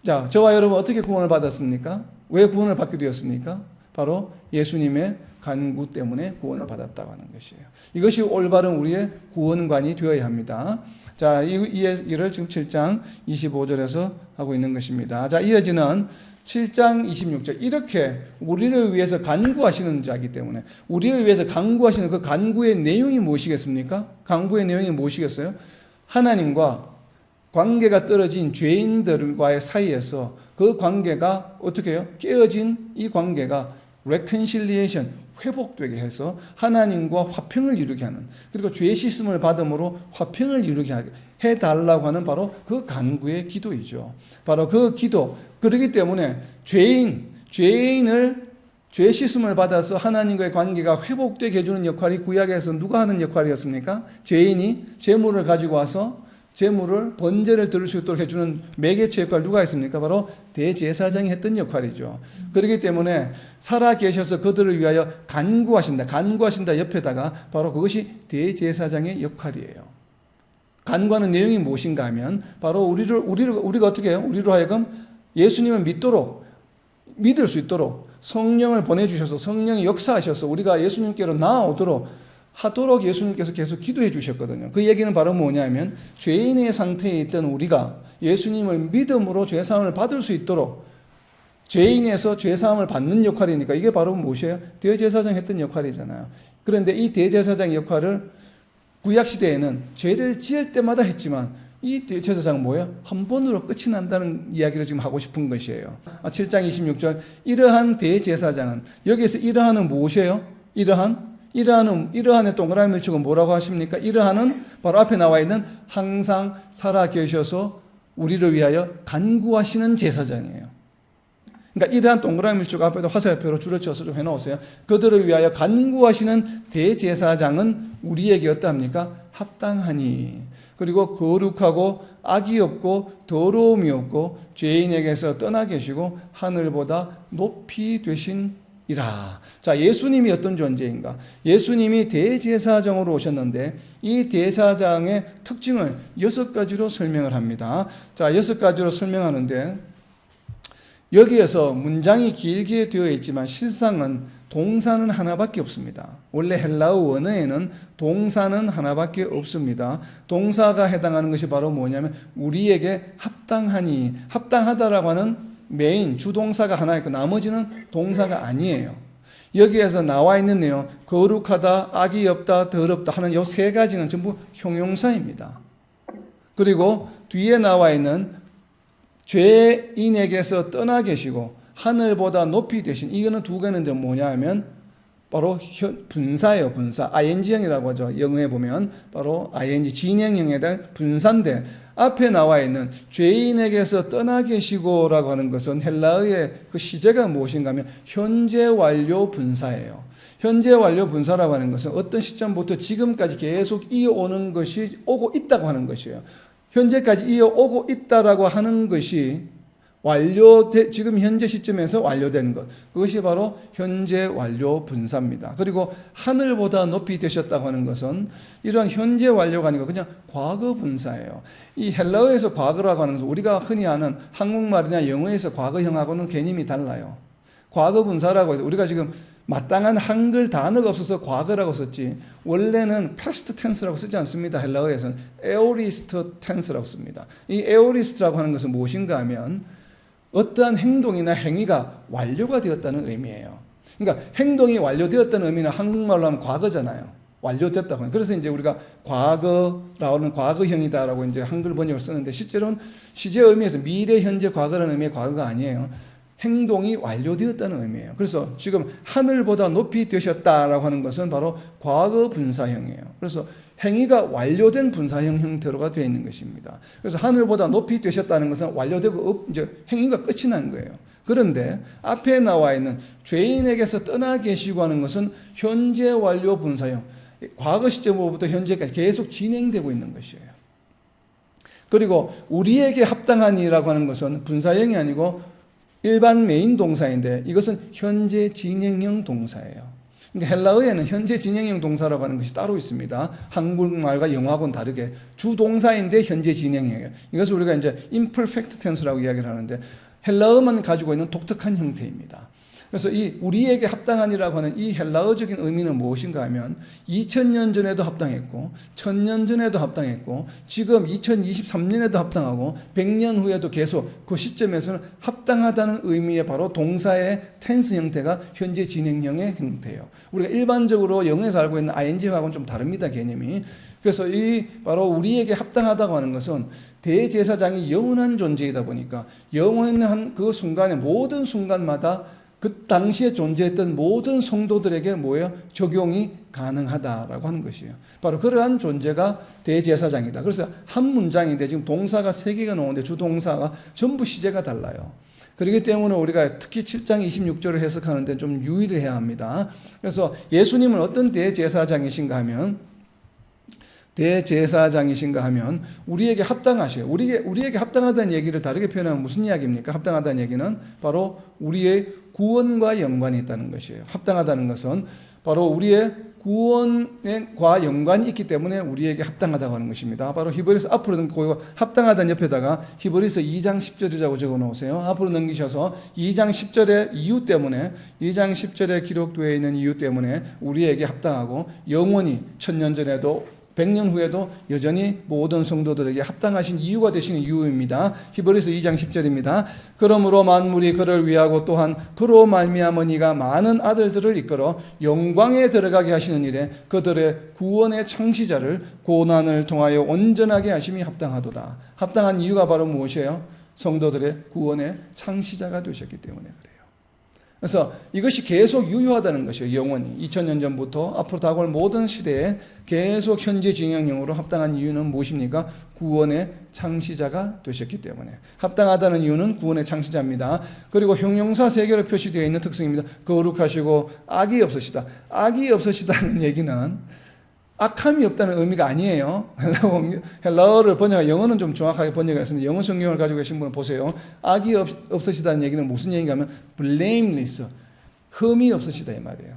S1: 자, 저와 여러분 어떻게 구원을 받았습니까? 왜 구원을 받게 되었습니까? 바로 예수님의 간구 때문에 구원을 받았다고 하는 것이에요. 이것이 올바른 우리의 구원관이 되어야 합니다. 자, 이 얘기를 지금 7장 25절에서 하고 있는 것입니다. 자, 이어지는 7장 26절. 이렇게 우리를 위해서 간구하시는 자이기 때문에 우리를 위해서 간구하시는 그 간구의 내용이 무엇이겠습니까? 간구의 내용이 무엇이겠어요? 하나님과 관계가 떨어진 죄인들과의 사이에서 그 관계가 어떻게 해요? 깨어진 이 관계가 reconciliation, 회복되게 해서 하나님과 화평을 이루게 하는, 그리고 죄 씻음을 받음으로 화평을 이루게 해달라고 하는 바로 그 간구의 기도이죠. 바로 그 기도. 그렇기 때문에 죄인을 죄 씻음을 받아서 하나님과의 관계가 회복되게 해주는 역할이 구약에서 누가 하는 역할이었습니까? 죄인이 제물을 가지고 와서 제물을 번제를 드릴 수 있도록 해주는 매개체 역할 누가 했습니까? 바로 대제사장이 했던 역할이죠. 그렇기 때문에 살아계셔서 그들을 위하여 간구하신다 옆에다가 바로 그것이 대제사장의 역할이에요. 간구하는 내용이 무엇인가 하면 바로 우리가 어떻게 해요? 우리로 하여금 예수님을 믿을 수 있도록 성령을 보내주셔서 성령이 역사하셔서 우리가 예수님께로 나아오도록 하도록 예수님께서 계속 기도해 주셨거든요. 그 얘기는 바로 뭐냐면 죄인의 상태에 있던 우리가 예수님을 믿음으로 죄사함을 받을 수 있도록 죄인에서 죄사함을 받는 역할이니까 이게 바로 무엇이에요? 대제사장 했던 역할이잖아요. 그런데 이 대제사장 역할을 구약시대에는 죄를 지을 때마다 했지만 이 대제사장은 뭐예요? 한 번으로 끝이 난다는 이야기를 지금 하고 싶은 것이에요. 7장 26절 이러한 대제사장은, 여기에서 이러한은 무엇이에요? 이러한의 동그라미를 치고 뭐라고 하십니까? 이러한은 바로 앞에 나와 있는 항상 살아계셔서 우리를 위하여 간구하시는 제사장이에요. 그러니까 이러한 동그라미를 치고 앞에도 화살표로 줄을 쳐서 좀 해놓으세요. 그들을 위하여 간구하시는 대제사장은 우리에게 어떠합니까? 합당하니, 그리고 거룩하고 악이 없고 더러움이 없고 죄인에게서 떠나 계시고 하늘보다 높이 되신 이라. 자, 예수님이 어떤 존재인가? 예수님이 대제사장으로 오셨는데 이 대제사장의 특징을 6가지로 설명을 합니다. 자, 6가지로 설명하는데 여기에서 문장이 길게 되어 있지만 실상은 동사는 하나밖에 없습니다. 원래 헬라어 원어에는 동사는 하나밖에 없습니다. 동사가 해당하는 것이 바로 뭐냐면 우리에게 합당하니, 합당하다라고 하는 메인 주동사가 하나 있고 나머지는 동사가 아니에요. 여기에서 나와 있는 내용, 거룩하다, 악이 없다, 더럽다 하는 이 3가지는 전부 형용사입니다. 그리고 뒤에 나와 있는 죄인에게서 떠나 계시고 하늘보다 높이 되신, 이거는 두 개는 뭐냐 하면 바로 분사예요. 분사. ing형이라고 하죠. 영어에 보면 바로 ing 진행형에 대한 분사인데, 앞에 나와 있는 죄인에게서 떠나 계시고라고 하는 것은 헬라어의 그 시제가 무엇인가 하면 현재 완료 분사예요. 현재 완료 분사라고 하는 것은 어떤 시점부터 지금까지 계속 이어오는 것이 오고 있다고 하는 것이에요. 현재까지 이어오고 있다라고 하는 것이 지금 현재 시점에서 완료된 것, 그것이 바로 현재 완료 분사입니다. 그리고 하늘보다 높이 되셨다고 하는 것은 이런 현재 완료가 아니고 그냥 과거 분사예요. 이 헬라어에서 과거라고 하는 것은 우리가 흔히 아는 한국말이나 영어에서 과거형하고는 개념이 달라요. 과거 분사라고 해서 우리가 지금 마땅한 한글 단어가 없어서 과거라고 썼지, 원래는 past tense라고 쓰지 않습니다. 헬라어에서는 aorist tense라고 씁니다. 이 aorist라고 하는 것은 무엇인가 하면 어떠한 행동이나 행위가 완료가 되었다는 의미예요. 그러니까 행동이 완료되었다는 의미는 한국말로 하면 과거잖아요. 완료됐다고. 그래서 이제 우리가 과거라고는 과거형이다라고 이제 한글 번역을 쓰는데, 실제로는 시제 의미에서 미래, 현재, 과거라는 의미의 과거가 아니에요. 행동이 완료되었다는 의미예요. 그래서 지금 하늘보다 높이 되셨다라고 하는 것은 바로 과거 분사형이에요. 그래서 행위가 완료된 분사형 형태로가 되어 있는 것입니다. 그래서 하늘보다 높이 되셨다는 것은 완료되고 이제 행위가 끝이 난 거예요. 그런데 앞에 나와 있는 죄인에게서 떠나 계시고 하는 것은 현재 완료 분사형, 과거 시점부터 현재까지 계속 진행되고 있는 것이에요. 그리고 우리에게 합당한이라고 하는 것은 분사형이 아니고 일반 메인 동사인데, 이것은 현재 진행형 동사예요. 그러니까 헬라어에는 현재 진행형 동사라고 하는 것이 따로 있습니다. 한국말과 영어하고는 다르게 주동사인데 현재 진행형이에요. 이것을 우리가 이제 imperfect tense라고 이야기를 하는데, 헬라어만 가지고 있는 독특한 형태입니다. 그래서 이 우리에게 합당한이라고 하는 이 헬라어적인 의미는 무엇인가 하면 2000년 전에도 합당했고 1000년 전에도 합당했고 지금 2023년에도 합당하고 100년 후에도 계속 그 시점에서는 합당하다는 의미의 바로 동사의 텐스 형태가 현재 진행형의 형태예요. 우리가 일반적으로 영어에서 알고 있는 ing하고는 좀 다릅니다, 개념이. 그래서 이 바로 우리에게 합당하다고 하는 것은 대제사장이 영원한 존재이다 보니까 영원한 그 순간에 모든 순간마다 그 당시에 존재했던 모든 성도들에게 뭐예요? 적용이 가능하다라고 하는 것이에요. 바로 그러한 존재가 대제사장이다. 그래서 한 문장인데 지금 동사가 3개가 나오는데 주동사가 전부 시제가 달라요. 그렇기 때문에 우리가 특히 7장 26절을 해석하는데 좀 유의를 해야 합니다. 그래서 예수님은 어떤 대제사장이신가 하면 우리에게 합당하셔요. 우리에게 합당하다는 얘기를 다르게 표현하면 무슨 이야기입니까? 합당하다는 얘기는 바로 우리의 구원과 연관이 있다는 것이에요. 합당하다는 것은 바로 우리의 구원과 연관이 있기 때문에 우리에게 합당하다고 하는 것입니다. 바로 히브리서 앞으로 넘기고 합당하다는 옆에다가 히브리서 2장 10절이라고 적어 놓으세요. 앞으로 넘기셔서 2장 10절의 이유 때문에, 2장 10절에 기록되어 있는 이유 때문에 우리에게 합당하고 영원히 1000년 전에도 100년 후에도 여전히 모든 성도들에게 합당하신 이유가 되시는 이유입니다. 히브리서 2장 10절입니다. 그러므로 만물이 그를 위하고 또한 그로 말미암으니가 많은 아들들을 이끌어 영광에 들어가게 하시는 일에 그들의 구원의 창시자를 고난을 통하여 온전하게 하심이 합당하도다. 합당한 이유가 바로 무엇이에요? 성도들의 구원의 창시자가 되셨기 때문에 그래요. 그래서 이것이 계속 유효하다는 것이에요. 영원히 2000년 전부터 앞으로 다가올 모든 시대에 계속 현재 진행형으로 합당한 이유는 무엇입니까? 구원의 창시자가 되셨기 때문에. 합당하다는 이유는 구원의 창시자입니다. 그리고 형용사 3개로 표시되어 있는 특성입니다. 거룩하시고 악이 없으시다. 악이 없으시다는 얘기는 악함이 없다는 의미가 아니에요. 헬라어를 영어는 좀 정확하게 번역을 했습니다. 영어 성경을 가지고 계신 분 보세요. 악이 없으시다는 얘기는 무슨 얘기인가 하면 blameless, 흠이 없으시다 이 말이에요.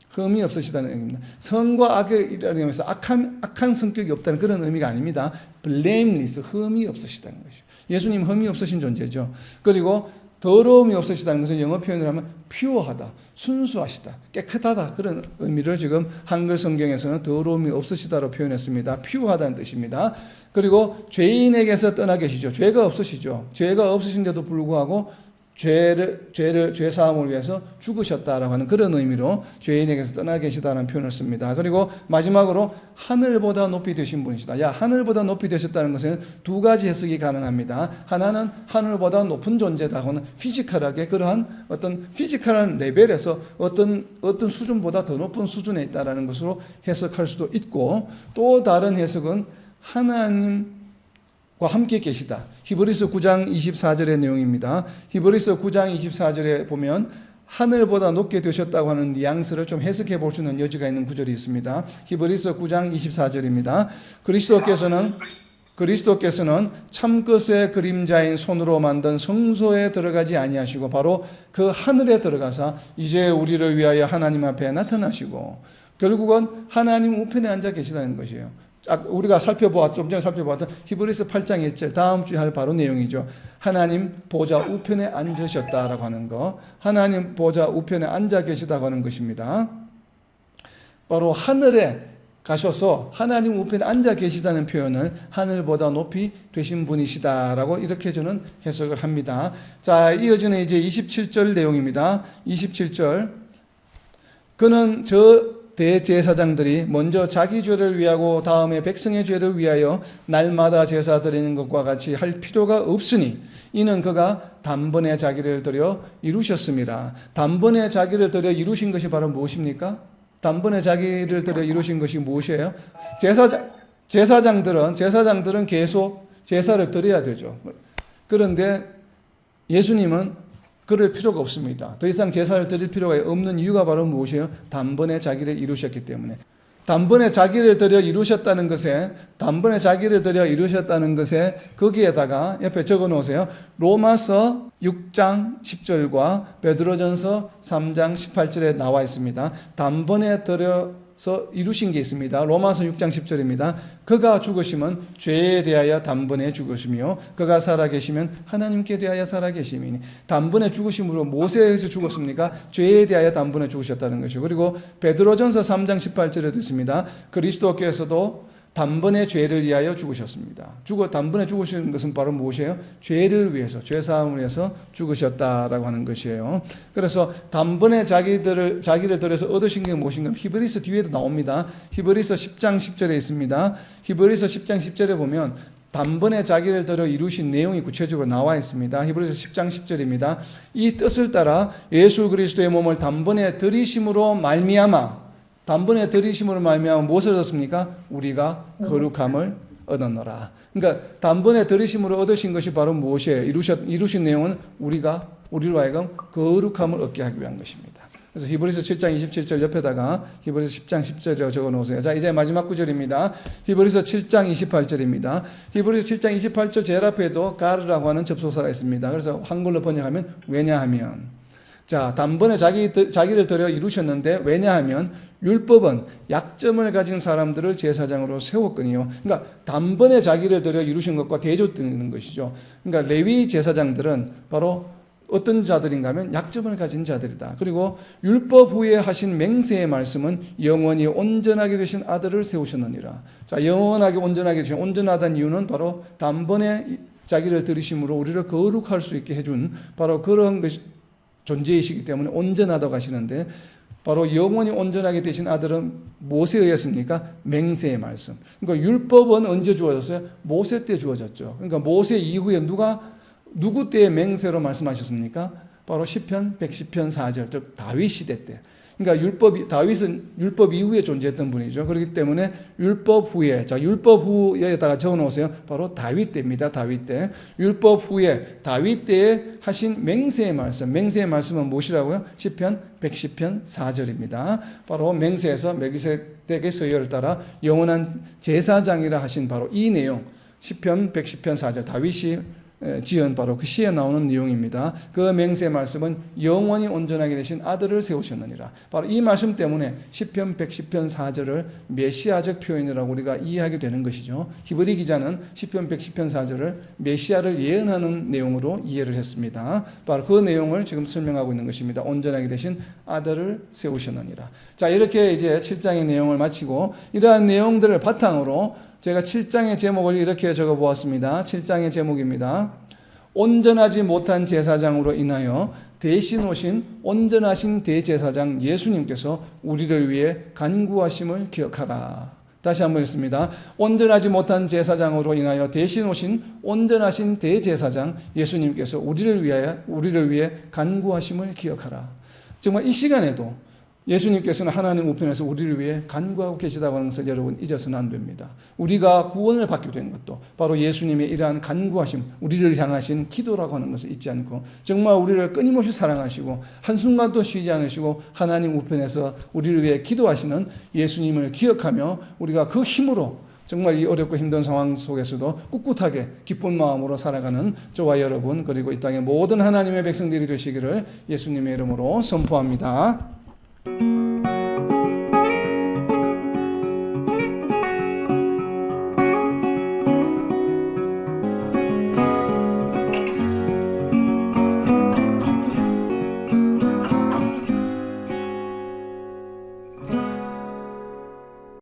S1: 흠이 없으시다는 얘기입니다. 선과 악이라는 의미에서 악한 성격이 없다는 그런 의미가 아닙니다. blameless, 흠이 없으시다는 것이죠. 예수님 흠이 없으신 존재죠. 그리고 더러움이 없으시다는 것은 영어 표현을 하면 pure하다, 순수하시다, 깨끗하다, 그런 의미를 지금 한글 성경에서는 더러움이 없으시다로 표현했습니다. pure하다는 뜻입니다. 그리고 죄인에게서 떠나 계시죠. 죄가 없으시죠. 죄가 없으신데도 불구하고 죄 사함을 위해서 죽으셨다라고 하는 그런 의미로 죄인에게서 떠나 계시다는 표현을 씁니다. 그리고 마지막으로 하늘보다 높이 되신 분이시다. 하늘보다 높이 되셨다는 것은 두 가지 해석이 가능합니다. 하나는 하늘보다 높은 존재다 하는 피지컬하게 그러한 어떤 피지컬한 레벨에서 어떤 수준보다 더 높은 수준에 있다라는 것으로 해석할 수도 있고, 또 다른 해석은 하나님과 함께 계시다. 히브리서 9장 24절의 내용입니다. 히브리서 9장 24절에 보면 하늘보다 높게 되셨다고 하는 뉘앙스를 좀 해석해 볼 수 있는 여지가 있는 구절이 있습니다. 히브리서 9장 24절입니다. 그리스도께서는 참것의 그림자인 손으로 만든 성소에 들어가지 아니하시고 바로 그 하늘에 들어가사 이제 우리를 위하여 하나님 앞에 나타나시고, 결국은 하나님 우편에 앉아 계시다는 것이에요. 우리가 좀 전에 살펴보았던 히브리서 8장 1절 다음 주에 할 바로 내용이죠. 하나님 보좌 우편에 앉으셨다라고 하는 거, 하나님 보좌 우편에 앉아 계시다고 하는 것입니다. 바로 하늘에 가셔서 하나님 우편에 앉아 계시다는 표현을 하늘보다 높이 되신 분이시다라고 이렇게 저는 해석을 합니다. 자, 이어지는 이제 27절 내용입니다. 27절. 그는 저 대제사장들이 먼저 자기 죄를 위하고 다음에 백성의 죄를 위하여 날마다 제사 드리는 것과 같이 할 필요가 없으니 이는 그가 단번에 자기를 들여 이루셨습니다. 단번에 자기를 들여 이루신 것이 바로 무엇입니까? 단번에 자기를 들여 이루신 것이 무엇이에요? 제사장들은 계속 제사를 드려야 되죠. 그런데 예수님은 그럴 필요가 없습니다. 더 이상 제사를 드릴 필요가 없는 이유가 바로 무엇이에요? 단번에 자기를 이루셨기 때문에. 단번에 자기를 들여 이루셨다는 것에 거기에다가 옆에 적어 놓으세요. 로마서 6장 10절과 베드로전서 3장 18절에 나와 있습니다. 단번에 들여서 이루신 게 있습니다. 로마서 6장 10절입니다. 그가 죽으시면 죄에 대하여 단번에 죽으시며 그가 살아계시면 하나님께 대하여 살아계심이니. 단번에 죽으심으로 모세에서 죽었습니까? 죄에 대하여 단번에 죽으셨다는 것이고, 그리고 베드로전서 3장 18절에도 있습니다. 그리스도께서도 단번에 죄를 위하여 죽으셨습니다. 단번에 죽으신 것은 바로 무엇이에요? 죄를 위해서, 죄사함을 위해서 죽으셨다라고 하는 것이에요. 그래서 단번에 자기를 들여서 얻으신 게 무엇인가? 히브리서 뒤에도 나옵니다. 히브리서 10장 10절에 있습니다. 히브리서 10장 10절에 보면 단번에 자기를 들여 이루신 내용이 구체적으로 나와 있습니다. 히브리서 10장 10절입니다. 이 뜻을 따라 예수 그리스도의 몸을 단번에 들이심으로 말미암아 무엇을 얻었습니까? 우리가 거룩함을 얻었노라. 그러니까 단번에 들으심으로 얻으신 것이 바로 무엇이에요? 이루신 내용은 우리로 하여금 거룩함을 얻게 하기 위한 것입니다. 그래서 히브리서 7장 27절 옆에다가 히브리서 10장 10절이라고 적어 놓으세요. 자, 이제 마지막 구절입니다. 히브리서 7장 28절입니다. 히브리서 7장 28절 제일 앞에도 가르라고 하는 접속사가 있습니다. 그래서 한글로 번역하면 왜냐하면. 자, 단번에 자기를 들여 이루셨는데 왜냐하면 율법은 약점을 가진 사람들을 제사장으로 세웠거니요. 그러니까 단번에 자기를 들여 이루신 것과 대조되는 것이죠. 그러니까 레위 제사장들은 바로 어떤 자들인가 하면 약점을 가진 자들이다. 그리고 율법 후에 하신 맹세의 말씀은 영원히 온전하게 되신 아들을 세우셨느니라. 자, 영원하게 온전하게 되신, 온전하다는 이유는 바로 단번에 자기를 들이심으로 우리를 거룩할 수 있게 해준 바로 그런 것이 존재이시기 때문에 온전하다고 하시는데, 바로 영원히 온전하게 되신 아들은 무엇에 의했습니까? 맹세의 말씀. 그러니까 율법은 언제 주어졌어요? 모세 때 주어졌죠. 그러니까 모세 이후에 누구 때의 맹세로 말씀하셨습니까? 바로 시편 110편 4절, 즉 다윗 시대 때. 그러니까 다윗은 율법 이후에 존재했던 분이죠. 그렇기 때문에 율법 후에다가 적어 놓으세요. 바로 다윗 때입니다. 다윗 때. 율법 후에 다윗 때에 하신 맹세의 말씀은 무엇이라고요? 시편 110편 4절입니다. 바로 맹세에서 멜기세덱의 서열을 따라 영원한 제사장이라 하신 바로 이 내용, 시편 110편 4절, 다윗이 지은 바로 그 시에 나오는 내용입니다. 그 맹세의 말씀은 영원히 온전하게 되신 아들을 세우셨느니라. 바로 이 말씀 때문에 시편 110편 4절을 메시아적 표현이라고 우리가 이해하게 되는 것이죠. 히브리 기자는 시편 110편 4절을 메시아를 예언하는 내용으로 이해를 했습니다. 바로 그 내용을 지금 설명하고 있는 것입니다. 온전하게 되신 아들을 세우셨느니라. 자, 이렇게 이제 7장의 내용을 마치고 이러한 내용들을 바탕으로 제가 7장의 제목을 이렇게 적어 보았습니다. 7장의 제목입니다. 온전하지 못한 제사장으로 인하여 대신 오신 온전하신 대제사장 예수님께서 우리를 위해 간구하심을 기억하라. 다시 한번 읽습니다. 온전하지 못한 제사장으로 인하여 대신 오신 온전하신 대제사장 예수님께서 우리를 위해 간구하심을 기억하라. 정말 이 시간에도 예수님께서는 하나님 우편에서 우리를 위해 간구하고 계시다고 하는 것을 여러분 잊어서는 안 됩니다. 우리가 구원을 받게 된 것도 바로 예수님의 이러한 간구하심, 우리를 향하신 기도라고 하는 것을 잊지 않고 정말 우리를 끊임없이 사랑하시고 한순간도 쉬지 않으시고 하나님 우편에서 우리를 위해 기도하시는 예수님을 기억하며 우리가 그 힘으로 정말 이 어렵고 힘든 상황 속에서도 꿋꿋하게 기쁜 마음으로 살아가는 저와 여러분 그리고 이 땅의 모든 하나님의 백성들이 되시기를 예수님의 이름으로 선포합니다.